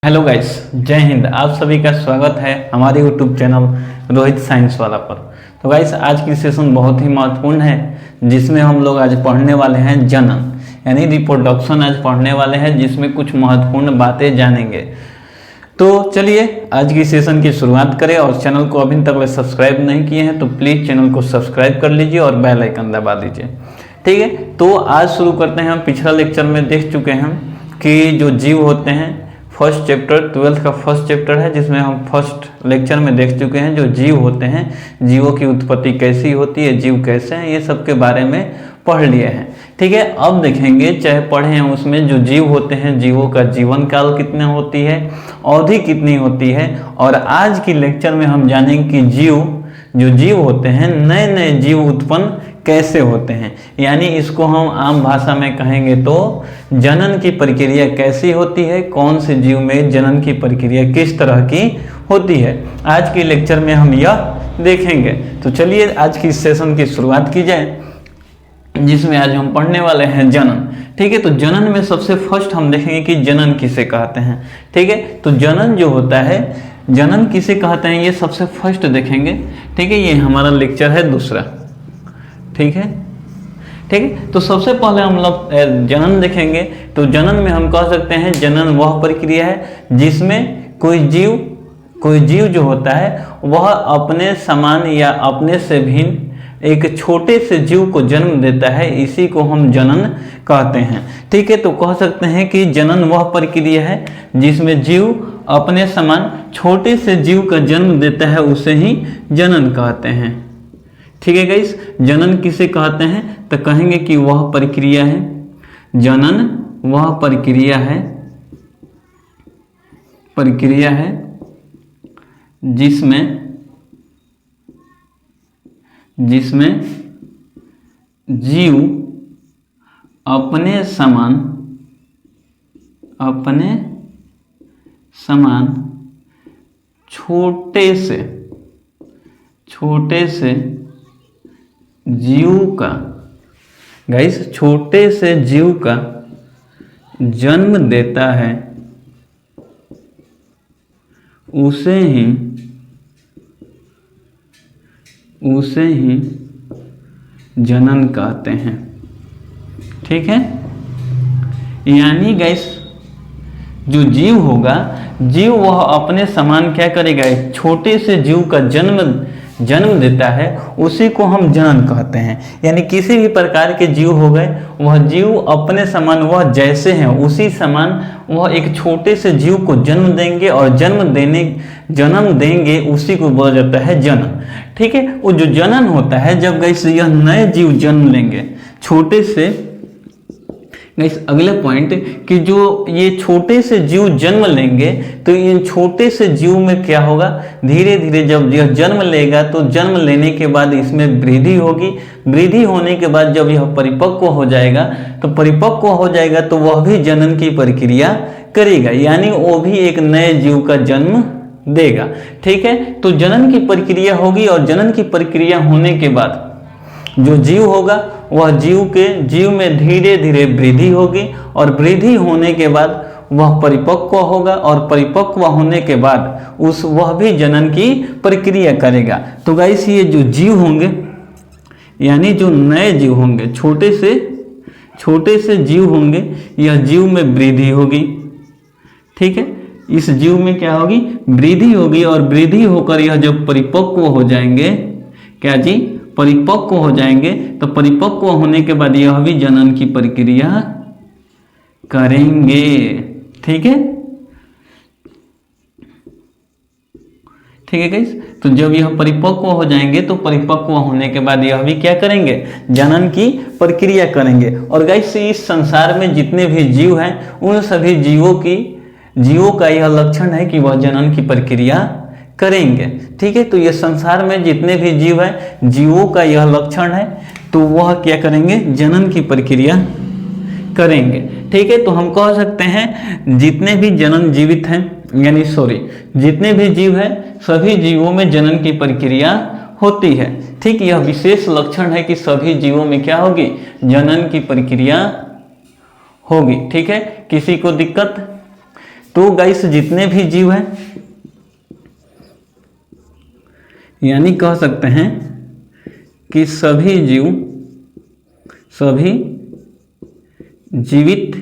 Hello guys, जय हिंद। आप सभी का स्वागत है हमारे यूट्यूब चैनल रोहित साइंस वाला पर। तो गाइस, आज की सेशन बहुत ही महत्वपूर्ण है, जिसमें हम लोग आज पढ़ने वाले हैं जनन यानी रिप्रोडक्शन आज पढ़ने वाले हैं, जिसमें कुछ महत्वपूर्ण बातें जानेंगे। तो चलिए आज की सेशन की शुरुआत करें। और चैनल को अभी तक सब्सक्राइब नहीं किए हैं तो प्लीज़ चैनल को सब्सक्राइब कर लीजिए और बेल आइकन दबा दीजिए। ठीक है, तो आज शुरू करते हैं। हम पिछला लेक्चर में देख चुके हैं कि जो जीव होते हैं, फर्स्ट चैप्टर 12th का फर्स्ट चैप्टर है, जिसमें हम फर्स्ट लेक्चर में देख चुके हैं जो जीव होते हैं, जीवों की उत्पत्ति कैसी होती है, जीव कैसे हैं, ये सब के बारे में पढ़ लिए हैं। ठीक है, अब देखेंगे, चाहे पढ़े हैं उसमें जो जीव होते हैं, जीवों का जीवन काल कितना होती है, अवधि कितनी होती है। और आज की लेक्चर में हम जानेंगे कि जीव होते हैं, नए नए जीव उत्पन्न कैसे होते हैं, यानी इसको हम आम भाषा में कहेंगे तो जनन की प्रक्रिया कैसी होती है, कौन से जीव में जनन की प्रक्रिया किस तरह की होती है, आज के लेक्चर में हम यह देखेंगे। तो चलिए आज की सेशन की शुरुआत की जाए, जिसमें आज हम पढ़ने वाले हैं जनन। ठीक है, तो जनन में सबसे फर्स्ट हम देखेंगे कि जनन किसे कहते हैं। ठीक है, तो जनन जो होता है, जनन किसे कहते हैं, ये सबसे फर्स्ट देखेंगे। ठीक है, ये हमारा लेक्चर है दूसरा। ठीक है, तो सबसे पहले हम लोग जनन देखेंगे। तो जनन में हम कह सकते हैं जनन वह प्रक्रिया है जिसमें कोई जीव जो होता है वह अपने समान या अपने से भिन्न एक छोटे से जीव को जन्म देता है, इसी को हम जनन कहते हैं। ठीक है, तो कह सकते हैं कि जनन वह प्रक्रिया है जिसमें जीव अपने समान छोटे से जीव का जन्म देता है, उसे ही जनन कहते हैं। ठीक है गाइस, जनन किसे कहते हैं, तो कहेंगे कि वह प्रक्रिया है, जनन वह प्रक्रिया है जिसमें जीव अपने समान छोटे से जीव का, गाइस, छोटे से जीव का जन्म देता है, उसे ही जनन कहते हैं। ठीक है, यानी गाइस जो जीव होगा, जीव वह अपने समान क्या करेगा, एक छोटे से जीव का जन्म देता है, उसी को हम जनन कहते हैं। यानी किसी भी प्रकार के जीव हो गए, वह जीव अपने समान, वह जैसे हैं उसी समान वह एक छोटे से जीव को जन्म देंगे, और जन्म देंगे, उसी को बोला जाता है जनन। ठीक है, वो जो जनन होता है, जब गैस यह नए जीव जन्म लेंगे छोटे से, गैस अगले पॉइंट कि जो ये छोटे से जीव जन्म लेंगे, तो इन छोटे से जीव में क्या होगा, धीरे धीरे जब यह जन्म लेगा तो जन्म लेने के बाद इसमें वृद्धि होगी। वृद्धि होने के बाद जब यह परिपक्व हो जाएगा तो वह भी जनन की प्रक्रिया करेगा, यानी वो भी एक नए जीव का जन्म देगा। ठीक है, तो जनन की प्रक्रिया होगी, और जनन की प्रक्रिया होने के बाद जो जीव होगा वह जीव में धीरे धीरे वृद्धि होगी, और वृद्धि होने के बाद वह परिपक्व होगा, और परिपक्व होने के बाद वह भी जनन की प्रक्रिया करेगा। तो गाइस, ये जो जीव होंगे, यानी जो नए जीव होंगे, छोटे से जीव होंगे, यह जीव में वृद्धि होगी। ठीक है, इस जीव में क्या होगी, वृद्धि होगी, और वृद्धि होकर यह जब परिपक्व हो जाएंगे, क्या जी, परिपक्व हो जाएंगे, तो परिपक्व होने के बाद यह भी जनन की प्रक्रिया करेंगे। ठीक है गाइस, तो जब यह परिपक्व हो जाएंगे तो परिपक्व होने के बाद यह भी क्या करेंगे, जनन की प्रक्रिया करेंगे। और गाइस, इस संसार में जितने भी जीव हैं, उन सभी जीवों का यह लक्षण है कि वह जनन की प्रक्रिया करेंगे। ठीक है, तो ये संसार में जितने भी जीव हैं, जीवों का यह लक्षण है, तो वह क्या करेंगे, जनन की प्रक्रिया करेंगे। ठीक है, तो हम कह सकते हैं जितने भी जितने भी जीव हैं, सभी जीवों में जनन की प्रक्रिया होती है। ठीक, यह विशेष लक्षण है कि सभी जीवों में क्या होगी, जनन की प्रक्रिया होगी। ठीक है, किसी को दिक्कत तो गाइस जितने भी जीव हैं, यानी कह सकते हैं कि सभी जीवित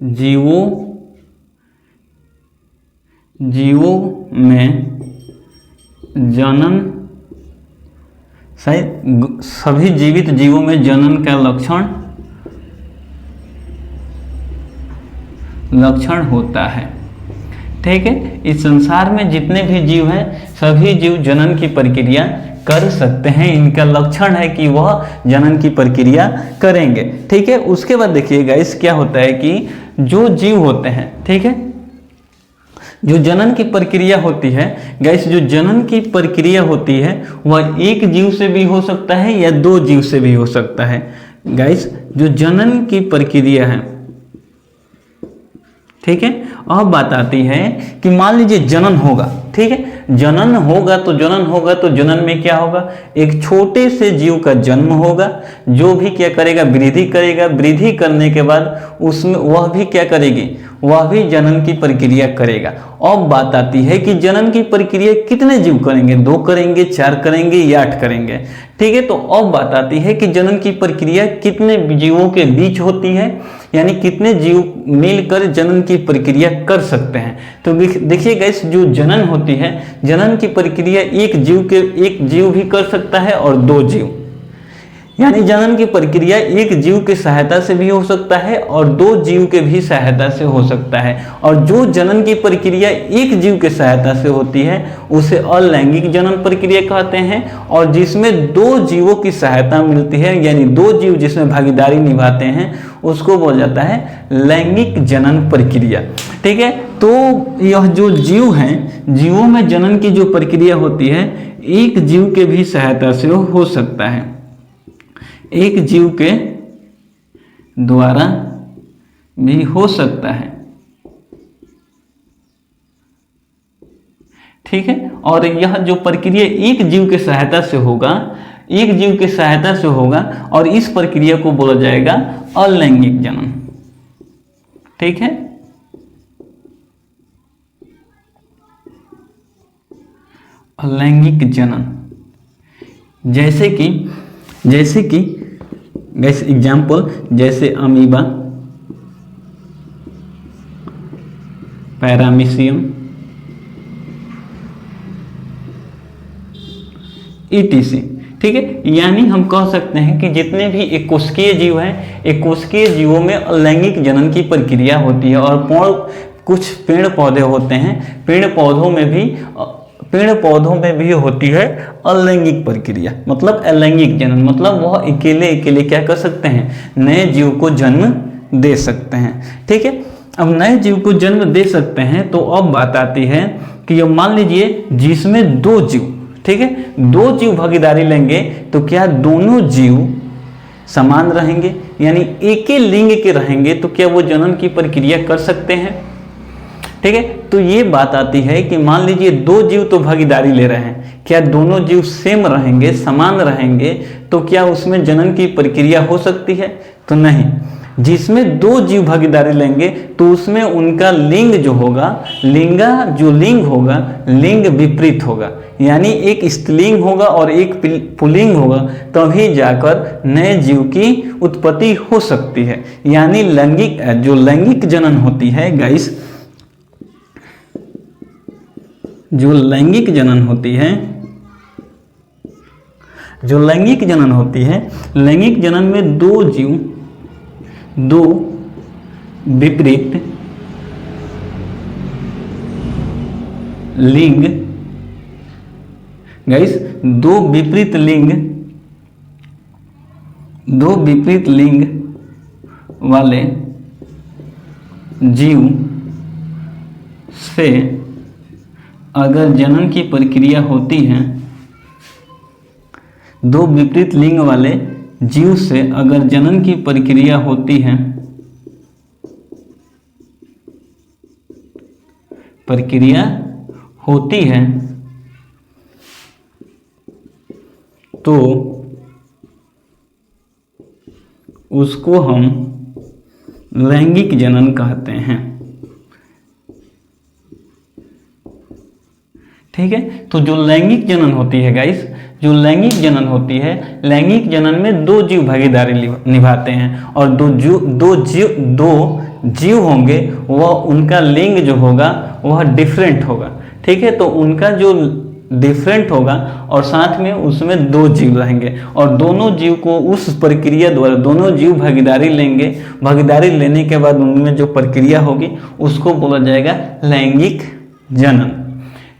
जीवों में जनन, सभी जीवित जीवों में जनन का लक्षण होता है। ठीक है, इस संसार में जितने भी जीव हैं सभी जीव जनन की प्रक्रिया कर सकते हैं, इनका लक्षण है कि वह जनन की प्रक्रिया करेंगे। ठीक है, उसके बाद देखिएगा इस क्या होता है कि जो जीव होते हैं, ठीक है, जो जनन की प्रक्रिया होती है गाइस, जो जनन की प्रक्रिया होती है वह एक जीव से भी हो सकता है या दो जीव से भी हो सकता है। गाइस जो जनन की प्रक्रिया है, ठीक है, अब बात आती है कि मान लीजिए जनन होगा, ठीक है, जनन होगा तो जनन में क्या होगा, एक छोटे से जीव का जन्म होगा, जो भी क्या करेगा, वृद्धि करेगा, वृद्धि करने के बाद उसमें वह भी क्या करेगी, वह भी जनन की प्रक्रिया करेगा। अब बात आती है कि जनन की प्रक्रिया कितने जीव करेंगे, 2 करेंगे, 4 करेंगे या 8 करेंगे। ठीक है, तो अब बात आती है कि जनन की प्रक्रिया कितने जीवों के बीच होती है, यानी कितने जीव मिलकर जनन की प्रक्रिया कर सकते हैं। तो देखिए गाइस, जो जनन होती है, जनन की प्रक्रिया एक जीव भी कर सकता है और 2 जीव, यानी जनन की प्रक्रिया एक जीव की सहायता से भी हो सकता है और 2 जीव के भी सहायता से हो सकता है। और जो जनन की प्रक्रिया एक जीव की सहायता से होती है उसे अलैंगिक जनन प्रक्रिया कहते हैं, और जिसमें 2 जीवों की सहायता मिलती है, यानी 2 जीव जिसमें भागीदारी निभाते हैं, उसको बोला जाता है लैंगिक जनन प्रक्रिया। ठीक है, तो यह जो जीव हैं, जीवों में जनन की जो प्रक्रिया होती है एक जीव के भी सहायता से हो सकता है, एक जीव के द्वारा भी हो सकता है। ठीक है, और यह जो प्रक्रिया एक जीव के सहायता से होगा, एक जीव के सहायता से होगा, और इस प्रक्रिया को बोला जाएगा अलैंगिक जनन। ठीक है, अलैंगिक जनन, जैसे कि जैसे एग्जाम्पल, जैसे अमीबा, पैरामीशियम, ईटीसी। ठीक है, यानी हम कह सकते हैं कि जितने भी एककोशिकीय जीव हैं, एककोशिकीय जीवों में अलैंगिक जनन की प्रक्रिया होती है। और कुछ पेड़ पौधे होते हैं, पेड़ पौधों में भी होती है अलैंगिक प्रक्रिया, मतलब अलैंगिक जनन, मतलब वह अकेले क्या कर सकते हैं, नए जीव को जन्म दे सकते हैं। ठीक है, अब नए जीव को जन्म दे सकते हैं, तो अब बात आती है कि ये मान लीजिए जिसमें 2 जीव, ठीक है, 2 जीव भागीदारी लेंगे, तो क्या दोनों जीव समान रहेंगे, यानी एक ही लिंग के रहेंगे, तो क्या वो जनन की प्रक्रिया कर सकते हैं। ठीक है, तो ये बात आती है कि मान लीजिए 2 जीव तो भागीदारी ले रहे हैं, क्या दोनों जीव सेम रहेंगे, समान रहेंगे, तो क्या उसमें जनन की प्रक्रिया हो सकती है, तो नहीं। जिसमें 2 जीव भागीदारी लेंगे तो उसमें उनका लिंग जो होगा, लिंग होगा, लिंग विपरीत होगा, यानी एक स्त्रीलिंग होगा और एक पुल्लिंग होगा, तभी जाकर नए जीव की उत्पत्ति हो सकती है। यानी लैंगिक जनन होती है गाइस, जो लैंगिक जनन होती है, लैंगिक जनन में 2 जीव, 2 विपरीत लिंग, गाइस 2 विपरीत लिंग वाले जीव से अगर जनन की प्रक्रिया होती है, 2 विपरीत लिंग वाले जीव से अगर जनन की प्रक्रिया होती है, तो उसको हम लैंगिक जनन कहते हैं। ठीक है, तो जो लैंगिक जनन होती है गाइस, जो लैंगिक जनन होती है, लैंगिक जनन में दो जीव भागीदारी निभाते हैं और दो जीव होंगे, वह उनका लिंग जो होगा वह डिफरेंट होगा। ठीक है, तो उनका जो डिफरेंट होगा और साथ में उसमें दो जीव रहेंगे और दोनों जीव को उस प्रक्रिया द्वारा, दोनों जीव भागीदारी लेंगे, भागीदारी लेने के बाद उनमें जो प्रक्रिया होगी उसको बोला जाएगा लैंगिक जनन।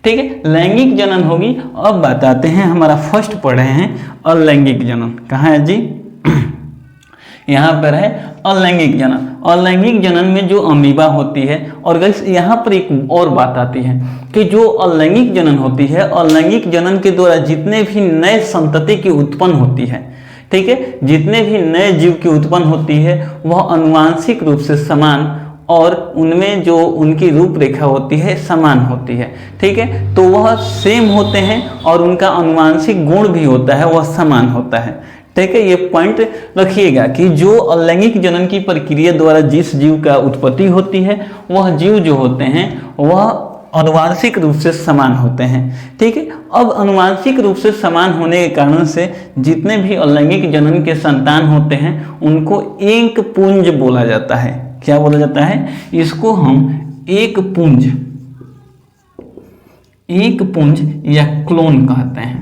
ठीक है, लैंगिक जनन होगी। अब बताते हैं, हमारा फर्स्ट पढ़े हैं अलैंगिक जनन। कहाँ है जी? यहाँ पर है अलैंगिक जनन। अलैंगिक जनन में जो अमीबा होती है, और गाइस यहाँ पर एक और बात आती है कि जो अलैंगिक जनन होती है, अलैंगिक जनन के द्वारा जितने भी नए संतति की उत्पन्न होती है, ठीक है, जितने भी नए जीव की उत्पन्न होती है वह आनुवांशिक रूप से समान और उनमें जो उनकी रूपरेखा होती है समान होती है। ठीक है, तो वह सेम होते हैं और उनका आनुवांशिक गुण भी होता है वह समान होता है। ठीक है, ये पॉइंट रखिएगा कि जो अलैंगिक जनन की प्रक्रिया द्वारा जिस जीव का उत्पत्ति होती है वह जीव जो होते हैं वह आनुवांशिक रूप से समान होते हैं। ठीक है, अब आनुवांशिक रूप से समान होने के कारण से जितने भी अलैंगिक जनन के संतान होते हैं उनको एक पुंज बोला जाता है। क्या बोला जाता है? इसको हम एक पुंज या क्लोन कहते हैं।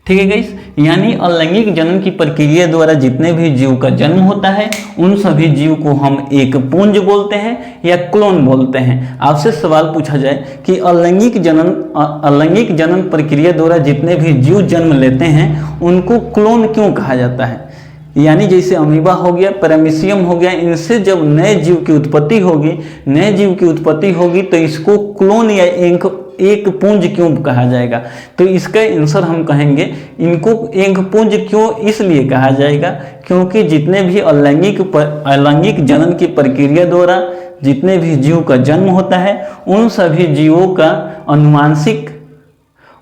ठीक है गाइस, यानी अलैंगिक जनन की प्रक्रिया द्वारा जितने भी जीव का जन्म होता है उन सभी जीव को हम एक पुंज बोलते हैं या क्लोन बोलते हैं। आपसे सवाल पूछा जाए कि अलैंगिक जनन प्रक्रिया द्वारा जितने भी जीव जन्म लेते हैं उनको क्लोन क्यों कहा जाता है? यानी जैसे अमीबा हो गया, पैरामीशियम हो गया, इनसे जब नए जीव की उत्पत्ति होगी तो इसको क्लोन या एक पुंज क्यों कहा जाएगा? तो इसका आंसर हम कहेंगे इनको एक पुंज क्यों इसलिए कहा जाएगा क्योंकि जितने भी अलैंगिक जनन की प्रक्रिया द्वारा जितने भी जीव का जन्म होता है उन सभी जीवों का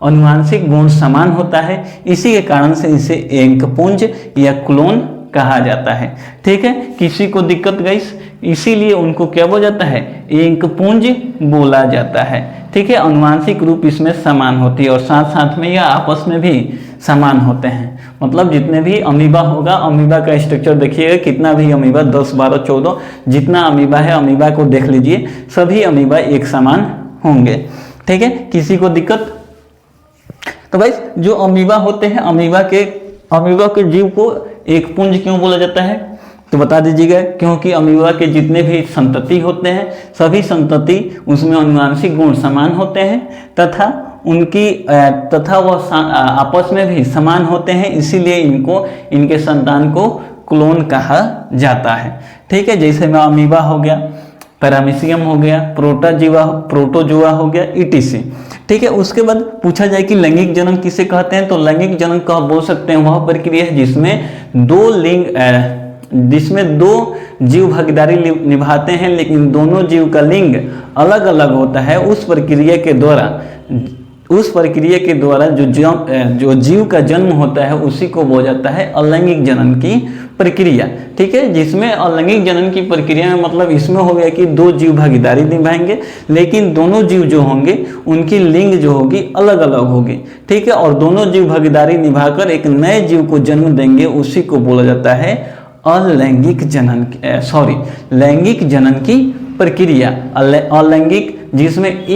अनुवांशिक गुण समान होता है। इसी के कारण से इसे एक पुंज या क्लोन कहा जाता है। ठीक है, किसी को दिक्कत गाइस? इसीलिए उनको क्या बोला जाता है? एक पुंज बोला जाता है। ठीक है, अनुवांशिक रूप इसमें समान होती है और साथ साथ में यह आपस में भी समान होते हैं। मतलब जितने भी अमीबा होगा, अमीबा का स्ट्रक्चर देखिएगा, कितना भी अमीबा 10, 12, 14 जितना अमीबा है, अमीबा को देख लीजिए, सभी अमीबा एक समान होंगे। ठीक है, किसी को दिक्कत? तो भाई जो अमीबा होते हैं, अमीबा के जीव को एक पुंज क्यों बोला जाता है? तो बता दीजिएगा। क्योंकि अमीबा के जितने भी संतति होते हैं सभी संतति उसमें अनुवांशिक गुण समान होते हैं तथा वह आपस में भी समान होते हैं, इसीलिए इनके संतान को क्लोन कहा जाता है। ठीक है, जैसे में अमीबा हो गया, पैरामीशियम हो गया, प्रोटोजोआ हो गया, ईटीसी। ठीक है, उसके बाद पूछा जाए कि लैंगिक जनन किसे कहते हैं? तो लैंगिक जनन का बोल सकते हैं वह प्रक्रिया है जिसमें दो जीव भागीदारी निभाते हैं लेकिन दोनों जीव का लिंग अलग अलग होता है। उस प्रक्रिया के द्वारा जो जीव का जन्म होता है उसी को बोला जाता है अलैंगिक जनन की प्रक्रिया। ठीक है, जिसमें अलैंगिक जनन की प्रक्रिया में मतलब इसमें हो गया कि दो जीव भागीदारी निभाएंगे लेकिन दोनों जीव जो होंगे उनकी लिंग जो होगी अलग अलग होगी। ठीक है, और दोनों जीव भागीदारी निभाकर एक नए जीव को जन्म देंगे, उसी को बोला जाता है लैंगिक जनन की प्रक्रिया। अलैंगिक जिसमें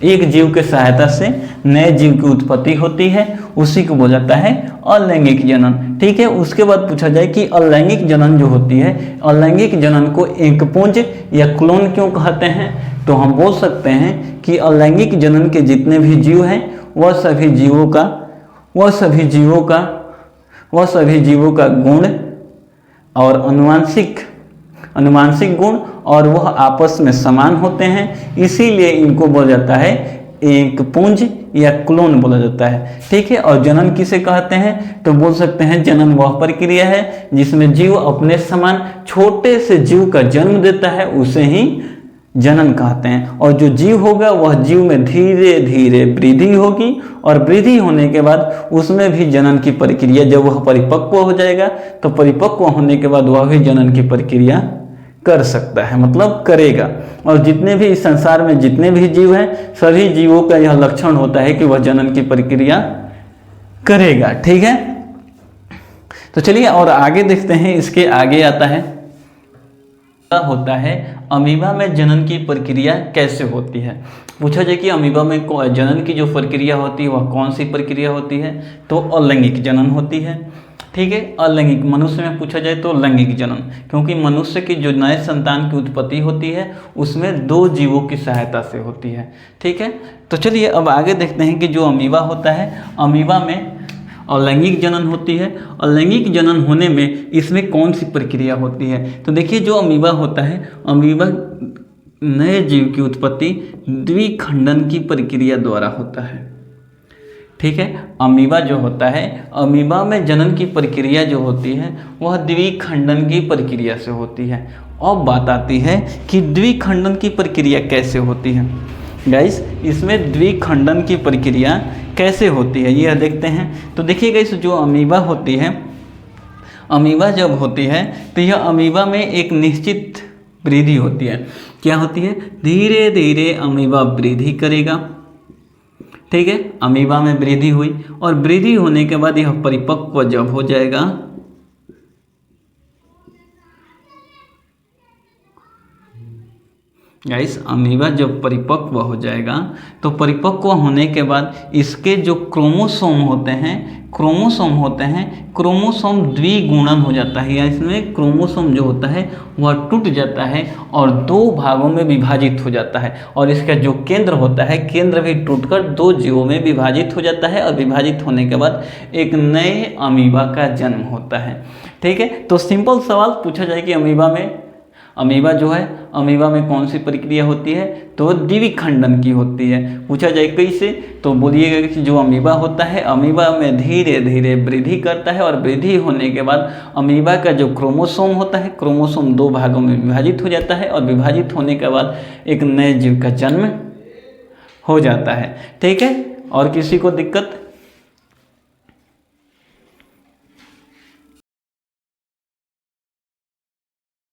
एक जीव के सहायता से नए जीव की उत्पत्ति होती है, उसी को बोला जाता है अलैंगिक जनन। ठीक है, उसके बाद पूछा जाए कि अलैंगिक जनन जो होती है, अलैंगिक जनन को एक पुंज या क्लोन क्यों कहते हैं? तो हम बोल सकते हैं कि अलैंगिक जनन के जितने भी जीव हैं वह सभी जीवों का गुण और अनुवांशिक गुण और वह आपस में समान होते हैं, इसीलिए इनको बोला जाता है एक पुंज या क्लोन बोला जाता है। ठीक है, और जनन किसे कहते हैं? तो बोल सकते हैं जनन वह प्रक्रिया है जिसमें जीव अपने समान छोटे से जीव का जन्म देता है, उसे ही जनन कहते हैं। और जो जीव होगा वह जीव में धीरे धीरे वृद्धि होगी, और वृद्धि होने के बाद उसमें भी जनन की प्रक्रिया, जब वह परिपक्व हो जाएगा तो परिपक्व होने के बाद वह भी जनन की प्रक्रिया कर सकता है, मतलब करेगा। और जितने भी इस संसार में जितने भी जीव हैं, सभी जीवों का यह लक्षण होता है कि वह जनन की प्रक्रिया करेगा। ठीक है, तो चलिए और आगे देखते हैं। इसके आगे आता है अमीबा में जनन की प्रक्रिया कैसे होती है। पूछा जाए कि अमीबा में जनन की जो प्रक्रिया होती है वह कौन सी प्रक्रिया होती है, तो अलैंगिक जनन होती है। ठीक है, अलैंगिक। मनुष्य में पूछा जाए तो लैंगिक जनन, क्योंकि मनुष्य की जो नए संतान की उत्पत्ति होती है उसमें 2 जीवों की सहायता से होती है। ठीक है, तो चलिए अब आगे देखते हैं कि जो अमीबा होता है, अमीबा में अलैंगिक जनन होती है। अलैंगिक जनन होने में इसमें कौन सी प्रक्रिया होती है, तो देखिए जो अमीबा होता है, अमीबा नए जीव की उत्पत्ति द्विखंडन की प्रक्रिया द्वारा होता है। ठीक है, अमीबा जो होता है, अमीबा में जनन की प्रक्रिया जो होती है वह द्विखंडन की प्रक्रिया से होती है। अब बात आती है कि द्विखंडन की प्रक्रिया कैसे होती है। गाइस, इसमें द्विखंडन की प्रक्रिया कैसे होती है यह देखते हैं। तो देखिए गाइस, जो अमीबा होती है, अमीबा जब होती है तो यह अमीबा में एक निश्चित वृद्धि होती है। क्या होती है, धीरे धीरे अमीबा वृद्धि करेगा। ठीक है, अमीबा में वृद्धि हुई, और वृद्धि होने के बाद यह परिपक्व जब हो जाएगा, गाइस अमीबा जब परिपक्व हो जाएगा तो परिपक्व होने के बाद इसके जो क्रोमोसोम होते हैं, क्रोमोसोम द्विगुणन हो जाता है, या इसमें क्रोमोसोम जो होता है वह टूट जाता है और 2 भागों में विभाजित हो जाता है। और इसका जो केंद्र होता है, केंद्र भी टूटकर 2 जीवों में विभाजित हो जाता है, और विभाजित होने के बाद एक नए अमीबा का जन्म होता है। ठीक है, तो सिंपल सवाल पूछा जाए कि अमीबा जो है, अमीबा में कौन सी प्रक्रिया होती है, तो द्विखंडन की होती है। पूछा जाए कैसे, तो बोलिएगा कि जो अमीबा होता है, अमीबा में धीरे धीरे वृद्धि करता है, और वृद्धि होने के बाद अमीबा का जो क्रोमोसोम होता है, क्रोमोसोम 2 भागों में विभाजित हो जाता है, और विभाजित होने के बाद एक नए जीव का जन्म हो जाता है। ठीक है, और किसी को दिक्कत